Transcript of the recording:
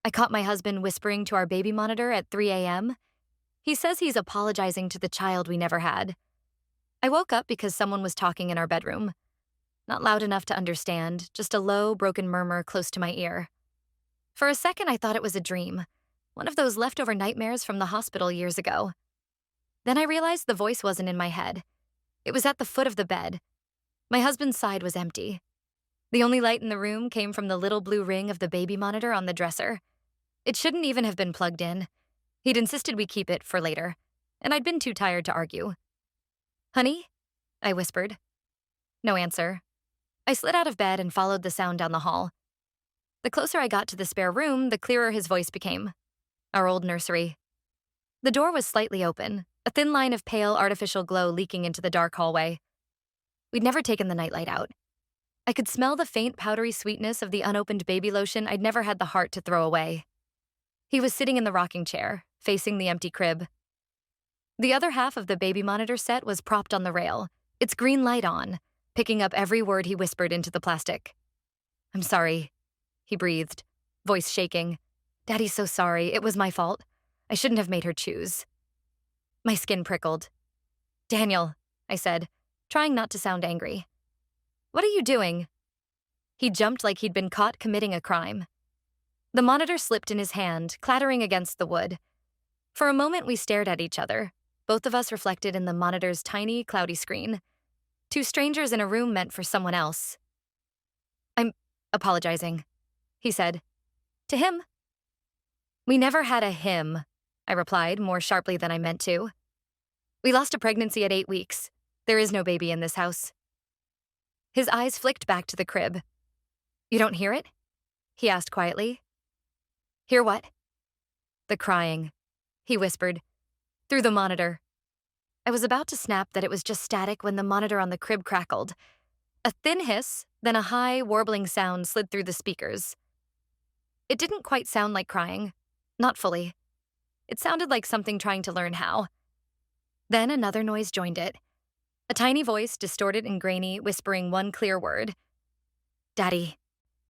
I caught my husband whispering to our baby monitor at 3 a.m. He says he's apologizing to the child we never had. I woke up because someone was talking in our bedroom. Not loud enough to understand, just a low, broken murmur close to my ear. For a second, I thought it was a dream, one of those leftover nightmares from the hospital years ago. Then I realized the voice wasn't in my head. It was at the foot of the bed. My husband's side was empty. The only light in the room came from the little blue ring of the baby monitor on the dresser. It shouldn't even have been plugged in. He'd insisted we keep it for later, and I'd been too tired to argue. "Honey?" I whispered. No answer. I slid out of bed and followed the sound down the hall. The closer I got to the spare room, the clearer his voice became. Our old nursery. The door was slightly open, a thin line of pale artificial glow leaking into the dark hallway. We'd never taken the nightlight out. I could smell the faint powdery sweetness of the unopened baby lotion I'd never had the heart to throw away. He was sitting in the rocking chair, facing the empty crib. The other half of the baby monitor set was propped on the rail, its green light on, picking up every word he whispered into the plastic. "I'm sorry," he breathed, voice shaking. "Daddy's so sorry. It was my fault. I shouldn't have made her choose." My skin prickled. "Daniel," I said, trying not to sound angry. "What are you doing?" He jumped like he'd been caught committing a crime. The monitor slipped in his hand, clattering against the wood. For a moment, we stared at each other, both of us reflected in the monitor's tiny, cloudy screen. Two strangers in a room meant for someone else. "I'm apologizing," he said. "To him?" "We never had a him," I replied, more sharply than I meant to. "We lost a pregnancy at 8 weeks. There is no baby in this house." His eyes flicked back to the crib. "You don't hear it?" he asked quietly. "Hear what?" "The crying," he whispered, through the monitor. I was about to snap that it was just static when the monitor on the crib crackled. A thin hiss, then a high, warbling sound slid through the speakers. It didn't quite sound like crying. Not fully. It sounded like something trying to learn how. Then another noise joined it. A tiny voice, distorted and grainy, whispering one clear word. "Daddy."